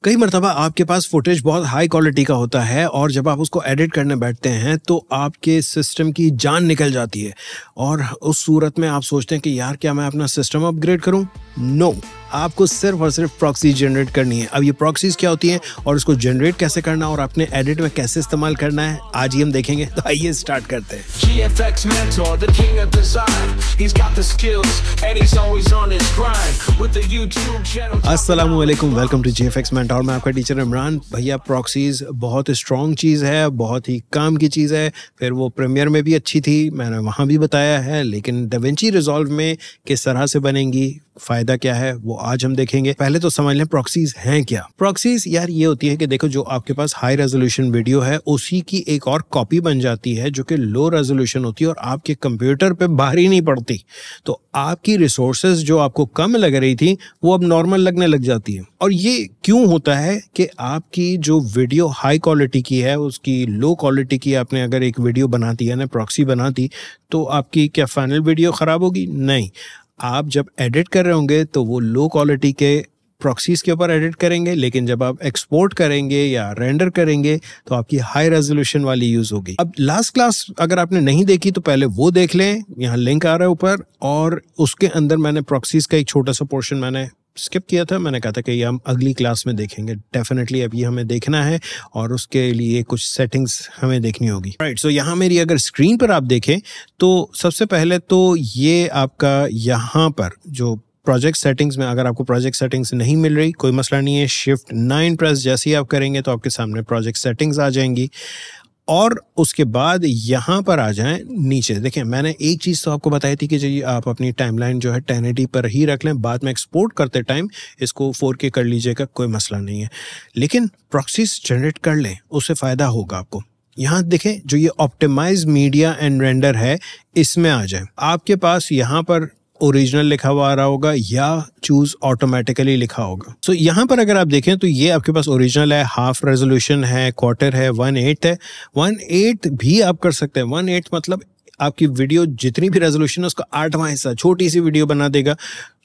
कई मर्तबा आपके पास फुटेज बहुत हाई क्वालिटी का होता है और जब आप उसको एडिट करने बैठते हैं तो आपके सिस्टम की जान निकल जाती है और उस सूरत में आप सोचते हैं कि यार क्या मैं अपना सिस्टम अपग्रेड करूं? नो, आपको सिर्फ और सिर्फ प्रॉक्सी जनरेट करनी है। अब ये प्रॉक्सीज क्या होती हैं और इसको जनरेट कैसे करना और अपने एडिट में कैसे इस्तेमाल करना है, आज ही हम देखेंगे। तो आइए स्टार्ट करते हैं। GFX mentor, the king of design. He's got the skills and he's always on his grind with the YouTube channel. अस्सलामु अलैकुम, वेलकम टू GFX मेंटोर। मैं आपका टीचर इमरान। भैया प्रॉक्सीज बहुत स्ट्रॉन्ग चीज़ है, बहुत ही काम की चीज़ है। फिर वो प्रीमियर में भी अच्छी थी, मैंने वहाँ भी बताया है, लेकिन डाविंची रिजॉल्व में किस तरह से बनेंगी, फ़ायदा क्या है, वो आज हम देखेंगे। पहले तो समझ लें प्रॉक्सीज हैं क्या। प्रॉक्सीज यार ये होती है कि देखो जो आपके पास हाई रेजोल्यूशन वीडियो है उसी की एक और कॉपी बन जाती है जो कि लो रेजोल्यूशन होती है और आपके कंप्यूटर पे भारी नहीं पड़ती। तो आपकी रिसोर्सेज जो आपको कम लग रही थी वो अब नॉर्मल लगने लग जाती है। और ये क्यों होता है कि आपकी जो वीडियो हाई क्वालिटी की है उसकी लो क्वालिटी की आपने अगर एक वीडियो बनाती है ना, प्रॉक्सी बनाती, तो आपकी क्या फाइनल वीडियो ख़राब होगी? नहीं। आप जब एडिट कर रहे होंगे तो वो लो क्वालिटी के प्रॉक्सीज के ऊपर एडिट करेंगे, लेकिन जब आप एक्सपोर्ट करेंगे या रेंडर करेंगे तो आपकी हाई रेजोल्यूशन वाली यूज़ होगी। अब लास्ट क्लास अगर आपने नहीं देखी तो पहले वो देख लें, यहाँ लिंक आ रहा है ऊपर, और उसके अंदर मैंने प्रॉक्सीज का एक छोटा सा पोर्शन मैंने स्किप किया था। मैंने कहा था कि ये हम अगली क्लास में देखेंगे। डेफिनेटली अब ये हमें देखना है और उसके लिए कुछ सेटिंग्स हमें देखनी होगी। राइट, सो यहाँ मेरी अगर स्क्रीन पर आप देखें तो सबसे पहले तो ये आपका यहाँ पर जो प्रोजेक्ट सेटिंग्स में, अगर आपको प्रोजेक्ट सेटिंग्स नहीं मिल रही कोई मसला नहीं है, शिफ्ट 9 प्रेस जैसे ही आप करेंगे तो आपके सामने प्रोजेक्ट सेटिंग्स आ जाएंगी। और उसके बाद यहाँ पर आ जाएं नीचे। देखें, मैंने एक चीज़ तो आपको बताई थी कि जी आप अपनी टाइमलाइन जो है 1080 पर ही रख लें, बाद में एक्सपोर्ट करते टाइम इसको 4K कर लीजिएगा, कोई मसला नहीं है। लेकिन प्रॉक्सीज जनरेट कर लें, उससे फ़ायदा होगा आपको। यहाँ देखें जो ये ऑप्टिमाइज मीडिया एंड रेंडर है, इसमें आ जाए। आपके पास यहाँ पर ओरिजिनल लिखा हुआ आ रहा होगा या चूज ऑटोमेटिकली लिखा होगा। सो यहाँ पर अगर आप देखें तो ये आपके पास ओरिजिनल है, हाफ रेजोल्यूशन है, क्वार्टर है, 1/8 है। 1/8 भी आप कर सकते हैं। 1/8 मतलब आपकी वीडियो जितनी भी रेजोल्यूशन है उसका 8वां हिस्सा, छोटी सी वीडियो बना देगा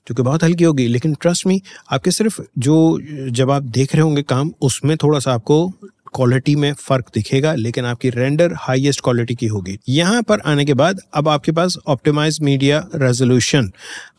जो कि बहुत हल्की होगी। लेकिन ट्रस्ट मी, आपके सिर्फ जो जब आप देख रहे होंगे काम, उसमें थोड़ा सा आपको क्वालिटी में फ़र्क दिखेगा, लेकिन आपकी रेंडर हाईएस्ट क्वालिटी की होगी। यहाँ पर आने के बाद अब आपके पास ऑप्टिमाइज मीडिया रेजोल्यूशन,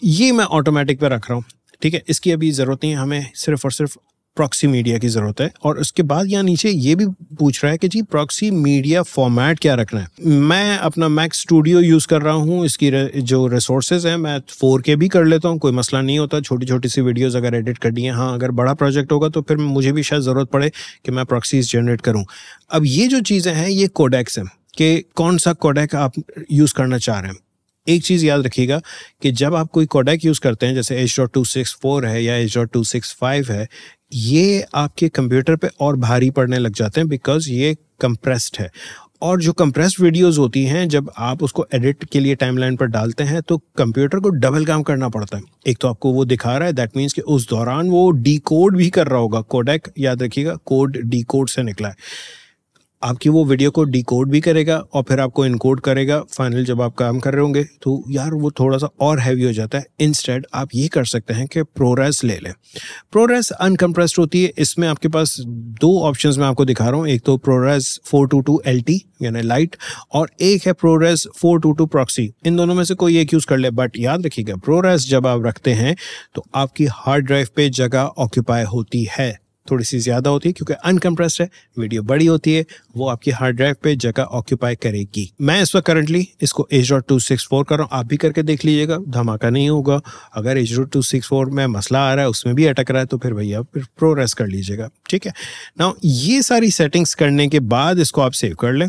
ये मैं ऑटोमेटिक पे रख रहा हूँ, ठीक है। इसकी अभी ज़रूरत नहीं है, हमें सिर्फ और सिर्फ प्रॉक्सी मीडिया की ज़रूरत है। और उसके बाद यहाँ नीचे ये भी पूछ रहा है कि जी प्रॉक्सी मीडिया फॉर्मेट क्या रखना है। मैं अपना मैक स्टूडियो यूज़ कर रहा हूँ, इसकी जो रिसोर्सेज हैं मैं 4K भी कर लेता हूँ, कोई मसला नहीं होता। छोटी छोटी सी वीडियोज़ अगर एडिट करनी है, हाँ अगर बड़ा प्रोजेक्ट होगा तो फिर मुझे भी शायद ज़रूरत पड़े कि मैं प्रॉक्सीज जनरेट करूँ। अब ये जो चीज़ें हैं ये कोडेक्स हैं कि कौन सा कोडेक आप यूज़ करना चाह रहे हैं। एक चीज़ याद रखिएगा कि जब आप कोई कोडेक यूज़ करते हैं, जैसे H.264 है या H.265 है, ये आपके कंप्यूटर पे और भारी पड़ने लग जाते हैं बिकॉज ये कंप्रेस्ड है। और जो कंप्रेस्ड वीडियोस होती हैं, जब आप उसको एडिट के लिए टाइमलाइन पर डालते हैं तो कंप्यूटर को डबल काम करना पड़ता है। एक तो आपको वो दिखा रहा है, दैट मीन्स कि उस दौरान वो डिकोड भी कर रहा होगा। कोडेक याद रखिएगा, कोड डिकोड से निकला है। आपकी वो वीडियो को डिकोड भी करेगा और फिर आपको इनकोड करेगा फाइनल जब आप काम कर रहे होंगे। तो यार वो थोड़ा सा और हैवी हो जाता है। इंस्टेड आप ये कर सकते हैं कि प्रोरेस ले लें। प्रोरेस अनकम्प्रेस्ड होती है। इसमें आपके पास 2 ऑप्शंस मैं आपको दिखा रहा हूँ, एक तो प्रोरेस 422 LT यानी लाइट, और एक है प्रोरेस 422 प्रॉक्सी। इन दोनों में से कोई एक यूज़ कर ले। बट याद रखिएगा, प्रोरेस जब आप रखते हैं तो आपकी हार्ड ड्राइव पे जगह ऑक्यूपाई होती है, थोड़ी सी ज़्यादा होती है क्योंकि अनकम्प्रेस्ड है, वीडियो बड़ी होती है, वो आपकी हार्ड ड्राइव पे जगह ऑक्यूपाई करेगी। मैं इस वक्त करंटली इसको H.264 कर रहा हूँ, आप भी करके देख लीजिएगा, धमाका नहीं होगा। अगर H.264 में मसला आ रहा है, उसमें भी अटक रहा है, तो फिर भैया फिर प्रोरेस कर लीजिएगा, ठीक है। नाउ ये सारी सेटिंग्स करने के बाद इसको आप सेव कर लें।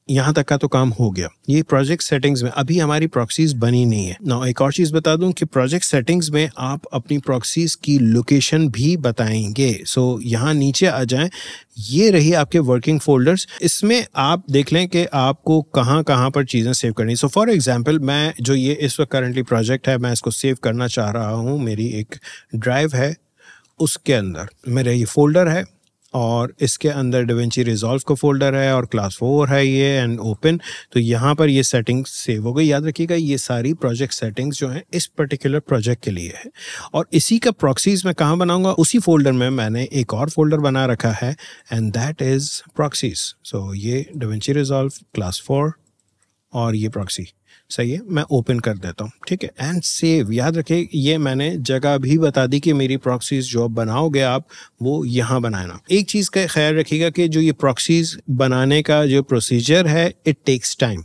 यहाँ तक का तो काम हो गया। ये प्रोजेक्ट सेटिंग्स में अभी हमारी प्रॉक्सीज बनी नहीं है ना। एक और चीज़ बता दूं कि प्रोजेक्ट सेटिंग्स में आप अपनी प्रॉक्सीज की लोकेशन भी बताएंगे। सो यहाँ नीचे आ जाएं, ये रही आपके वर्किंग फोल्डर्स। इसमें आप देख लें कि आपको कहाँ कहाँ पर चीज़ें सेव करनी। सो फॉर एग्जांपल, मैं जो ये इस वक्त करंटली प्रोजेक्ट है, मैं इसको सेव करना चाह रहा हूँ। मेरी एक ड्राइव है, उसके अंदर मेरा ये फोल्डर है, और इसके अंदर DaVinci Resolve का फोल्डर है और क्लास 4 है ये एंड ओपन। तो यहाँ पर ये सेटिंग्स सेव हो गई। याद रखिएगा ये सारी प्रोजेक्ट सेटिंग्स जो हैं इस पर्टिकुलर प्रोजेक्ट के लिए है। और इसी का प्रॉक्सीज मैं कहाँ बनाऊंगा, उसी फोल्डर में मैंने एक और फोल्डर बना रखा है एंड दैट इज प्रॉक्सीज। सो ये DaVinci Resolve क्लास 4 और ये प्रॉक्सी, सही है। मैं ओपन कर देता हूँ, ठीक है, एंड सेव। याद रखिए ये मैंने जगह भी बता दी कि मेरी प्रॉक्सीज जो बनाओगे आप वो यहाँ बनाना। एक चीज़ का ख्याल रखिएगा कि जो ये प्रॉक्सीज बनाने का जो प्रोसीजर है इट टेक्स टाइम।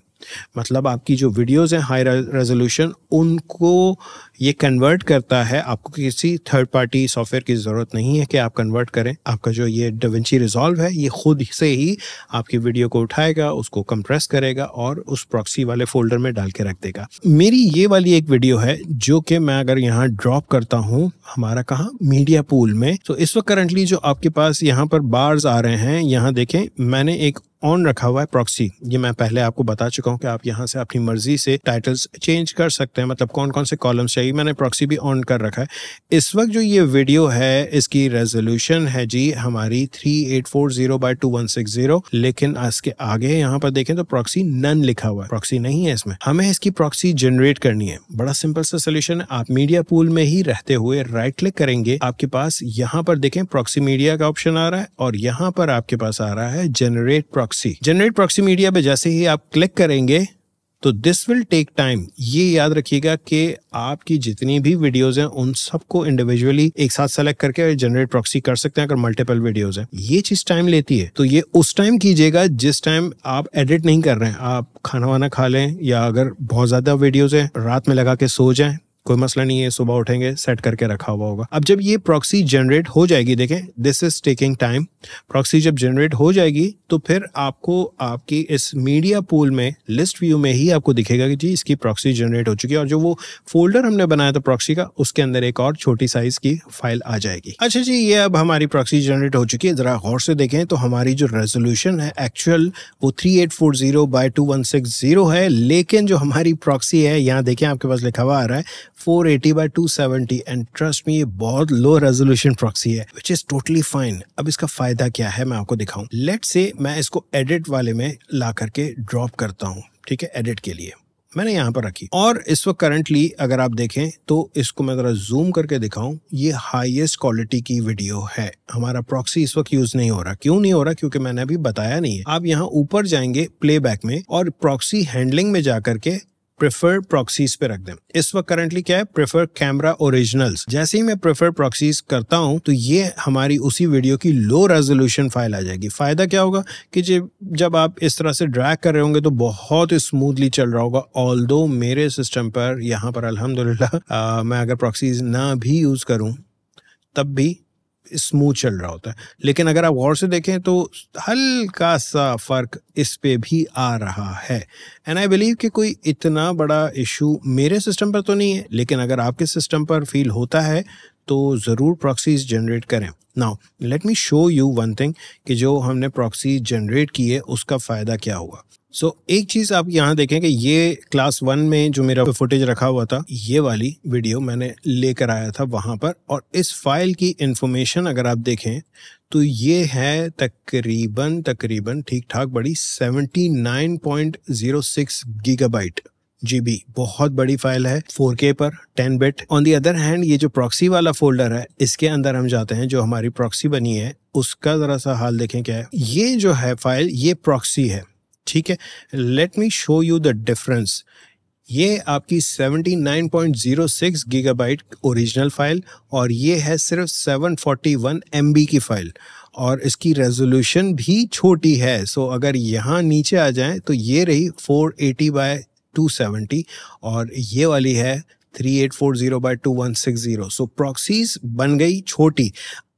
मतलब आपकी जो वीडियोस हैं हाई रेजोल्यूशन उनको ये कन्वर्ट करता है। आपको किसी थर्ड पार्टी सॉफ्टवेयर की ज़रूरत नहीं है कि आप कन्वर्ट करें। आपका जो ये DaVinci Resolve है ये खुद से ही आपकी वीडियो को उठाएगा, उसको कंप्रेस करेगा और उस प्रॉक्सी वाले फोल्डर में डाल के रख देगा। मेरी ये वाली एक वीडियो है जो कि मैं अगर यहाँ ड्रॉप करता हूँ हमारा कहाँ मीडिया पूल में, तो इस वक्त करंटली जो आपके पास यहाँ पर बार्स आ रहे हैं, यहाँ देखें मैंने एक ऑन रखा हुआ है प्रॉक्सी। ये मैं पहले आपको बता चुका हूँ कि आप यहाँ से अपनी मर्जी से टाइटल्स चेंज कर सकते हैं, मतलब कौन कौन से कॉलम्स चाहिए। मैंने प्रॉक्सी भी ऑन कर रखा है। इस वक्त जो ये वीडियो है इसकी रेजोल्यूशन है जी हमारी 3840x2160, लेकिन इसके आगे यहाँ पर देखें तो प्रॉक्सी नन लिखा हुआ है, प्रॉक्सी नहीं है इसमें। हमें इसकी प्रॉक्सी जनरेट करनी है। बड़ा सिंपल सा सोल्यूशन है। आप मीडिया पूल में ही रहते हुए राइट क्लिक करेंगे, आपके पास यहाँ पर देखें प्रॉक्सी मीडिया का ऑप्शन आ रहा है और यहाँ पर आपके पास आ रहा है generate proxy. Generate proxy media पे जैसे ही आप क्लिक करेंगे तो दिस विल टेक टाइम। ये याद रखिएगा कि आपकी जितनी भी वीडियोस हैं उन सबको इंडिविजुअली एक साथ सेलेक्ट करके जनरेट प्रॉक्सी कर सकते हैं अगर मल्टीपल वीडियोस हैं। ये चीज टाइम लेती है, तो ये उस टाइम कीजिएगा जिस टाइम आप एडिट नहीं कर रहे हैं। आप खाना वाना खा लें या अगर बहुत ज्यादा वीडियोस हैं रात में लगा के सो जाएं, कोई मसला नहीं है, सुबह उठेंगे सेट करके रखा हुआ होगा। अब जब ये प्रॉक्सी जनरेट हो जाएगी, देखें this is taking time. Proxy जब जनरेट हो जाएगी तो फिर आपको आपकी इस मीडिया पूल में लिस्ट व्यू में ही आपको दिखेगा कि जी इसकी प्रॉक्सी जनरेट हो चुकी है और जो वो फोल्डर हमने बनाया था प्रॉक्सी का उसके अंदर एक और छोटी साइज की फाइल आ जाएगी। अच्छा जी, ये अब हमारी प्रॉक्सी जनरेट हो चुकी है। जरा गौर से देखें तो हमारी जो रेजोल्यूशन है एक्चुअल वो 3840x2160 है, लेकिन जो हमारी प्रॉक्सी है यहाँ देखें आपके पास लिखा हुआ आ रहा है 480x270 एंड ट्रस्ट मी ये बहुत लो रेजोल्यूशन प्रॉक्सी है विच इज टोटली फाइन। अब इसका फायदा क्या है मैं आपको दिखाऊं। लेट्स से मैं इसको एडिट वाले में ला करके ड्रॉप करता हूं, ठीक है, एडिट के लिए मैंने यहाँ पर रखी और इस वक्त करंटली अगर आप देखें तो इसको मैं जरा जूम करके दिखाऊं, ये हाईएस्ट क्वालिटी की वीडियो है। हमारा प्रॉक्सी इस वक्त यूज नहीं हो रहा। क्यों नहीं हो रहा? क्योंकि मैंने अभी बताया नहीं है। आप यहाँ ऊपर जाएंगे प्लेबैक में और प्रॉक्सी हैंडलिंग में जाकर के प्रेफर प्रॉक्सीज पे रख दें। इस वक्त करंटली क्या है, प्रेफर कैमरा ओरिजिनल्स। जैसे ही मैं प्रेफर प्रॉक्सीज करता हूं तो ये हमारी उसी वीडियो की लो रेजोल्यूशन फाइल आ जाएगी। फायदा क्या होगा कि जब आप इस तरह से ड्रैग कर रहे होंगे तो बहुत स्मूथली चल रहा होगा। ऑल्दो मेरे सिस्टम पर यहाँ पर अल्हम्दुलिल्लाह मैं अगर प्रॉक्सीज ना भी यूज करूं तब भी स्मूथ चल रहा होता है, लेकिन अगर आप गौर से देखें तो हल्का सा फर्क इस पे भी आ रहा है। एंड आई बिलीव कि कोई इतना बड़ा इशू मेरे सिस्टम पर तो नहीं है, लेकिन अगर आपके सिस्टम पर फील होता है तो ज़रूर प्रॉक्सीज जनरेट करें। Now let me show you one thing कि जो हमने प्रॉक्सी जनरेट की है उसका फ़ायदा क्या हुआ। एक चीज़ आप यहाँ देखें कि ये क्लास 1 में जो मेरा फुटेज रखा हुआ था ये वाली वीडियो मैंने लेकर आया था वहाँ पर, और इस फाइल की इंफॉर्मेशन अगर आप देखें तो ये है तकरीबन ठीक ठाक बड़ी 79.06 गीगाबाइट GB, बहुत बड़ी फाइल है 4K पर 10 bit. On the other hand ये जो प्रॉक्सी वाला फोल्डर है इसके अंदर हम जाते हैं, जो हमारी प्रॉक्सी बनी है उसका ज़रा सा हाल देखें क्या है। ये जो है फाइल ये प्रॉक्सी है, ठीक है। Let me show you the difference. ये आपकी 79.06 गीगाबाइट ओरिजिनल फाइल और ये है सिर्फ 741 MB की फाइल और इसकी रेजोल्यूशन भी छोटी है। अगर यहाँ नीचे आ जाएं तो ये रही 480x270 और ये वाली है 3840x2160। प्रॉक्सीज बन गई छोटी।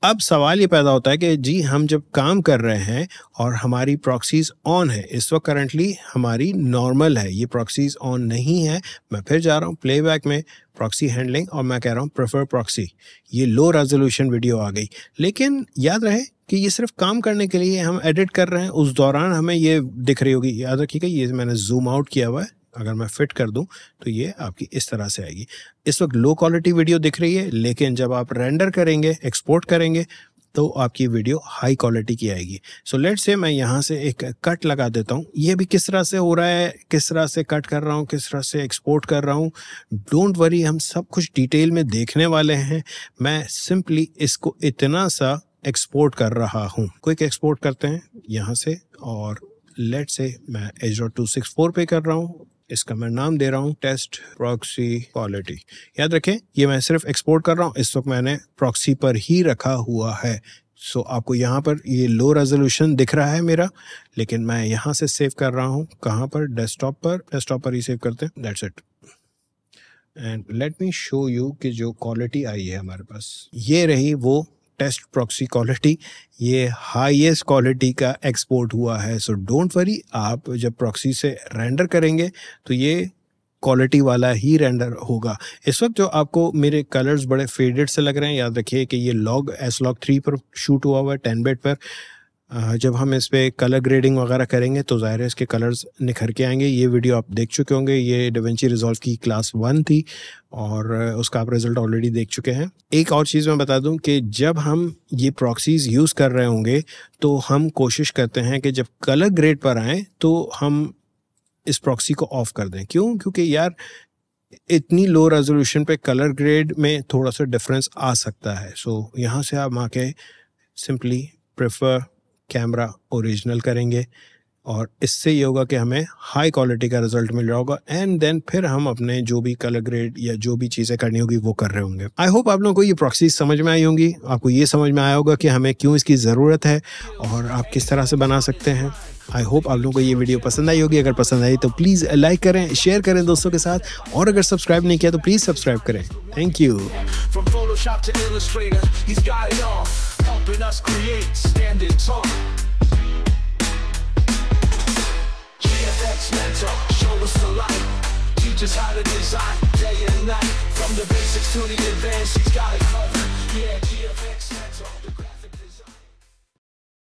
अब सवाल ये पैदा होता है कि जी हम जब काम कर रहे हैं और हमारी प्रॉक्सीज ऑन है, इस वक्त करंटली हमारी नॉर्मल है, ये प्रॉक्सीज ऑन नहीं है। मैं फिर जा रहा हूँ प्लेबैक में प्रॉक्सी हैंडलिंग और मैं कह रहा हूँ प्रेफर प्रॉक्सी। ये लो रेजोल्यूशन वीडियो आ गई, लेकिन याद रहे कि ये सिर्फ काम करने के लिए हम एडिट कर रहे हैं, उस दौरान हमें ये दिख रही होगी। याद रखिएगा ये मैंने जूम आउट किया हुआ है, अगर मैं फिट कर दूं तो ये आपकी इस तरह से आएगी। इस वक्त लो क्वालिटी वीडियो दिख रही है, लेकिन जब आप रेंडर करेंगे, एक्सपोर्ट करेंगे तो आपकी वीडियो हाई क्वालिटी की आएगी। सो लेट्स से मैं यहाँ से एक कट लगा देता हूँ। ये भी किस तरह से हो रहा है, किस तरह से कट कर रहा हूँ, किस तरह से एक्सपोर्ट कर रहा हूँ, डोंट वरी, हम सब कुछ डिटेल में देखने वाले हैं। मैं सिंपली इसको इतना सा एक्सपोर्ट कर रहा हूँ। क्विक एक्सपोर्ट करते हैं यहाँ से, और लेट्स से मैं H.264 पे कर रहा हूँ। इसका मैं नाम दे रहा हूँ टेस्ट प्रॉक्सी क्वालिटी। याद रखें, ये मैं सिर्फ एक्सपोर्ट कर रहा हूँ, इस वक्त मैंने प्रॉक्सी पर ही रखा हुआ है। सो आपको यहाँ पर ये लो रेजोल्यूशन दिख रहा है मेरा, लेकिन मैं यहाँ से सेव कर रहा हूँ। कहाँ पर? डेस्कटॉप पर ही सेव करते हैं। That's it. And let me show you कि जो क्वालिटी आई है हमारे पास, ये रही वो टेस्ट प्रॉक्सी क्वालिटी। ये हाईएस्ट क्वालिटी का एक्सपोर्ट हुआ है। सो डोंट वरी, आप जब प्रॉक्सी से रेंडर करेंगे तो ये क्वालिटी वाला ही रेंडर होगा। इस वक्त जो आपको मेरे कलर्स बड़े फेडेड से लग रहे हैं, याद रखिए कि ये S-Log3 पर शूट हुआ हुआ है 10 बिट पर। जब हम इस पर कलर ग्रेडिंग वगैरह करेंगे तो ज़ाहिर है इसके कलर्स निखर के आएंगे। ये वीडियो आप देख चुके होंगे, ये DaVinci Resolve की क्लास 1 थी और उसका आप रिज़ल्ट ऑलरेडी देख चुके हैं। एक और चीज़ मैं बता दूं कि जब हम ये प्रॉक्सीज़ यूज़ कर रहे होंगे तो हम कोशिश करते हैं कि जब कलर ग्रेड पर आएँ तो हम इस प्रॉक्सी को ऑफ़ कर दें। क्यों? क्योंकि यार इतनी लो रेजोल्यूशन पे कलर ग्रेड में थोड़ा सा डिफरेंस आ सकता है। सो यहाँ से आप आके सिंपली प्रेफर कैमरा ओरिजिनल करेंगे और इससे ये होगा कि हमें हाई क्वालिटी का रिजल्ट मिल रहा होगा। एंड देन फिर हम अपने जो भी कलर ग्रेड या जो भी चीज़ें करनी होगी वो कर रहे होंगे। आई होप आप लोगों को ये प्रॉक्सी समझ में आई होंगी, आपको ये समझ में आया होगा कि हमें क्यों इसकी ज़रूरत है और आप किस तरह से बना सकते हैं। आई होप आप लोगों को ये वीडियो पसंद आई होगी। अगर पसंद आई तो प्लीज़ लाइक करें, शेयर करें दोस्तोbe के साथ, और अगर सब्सक्राइब नहीं किया तो प्लीज़ सब्सक्राइब करें। Thank you. Mentor, show us the light, teach us how to design day and night, from the basics to the advanced, he's got it covered. Yeah, GFX.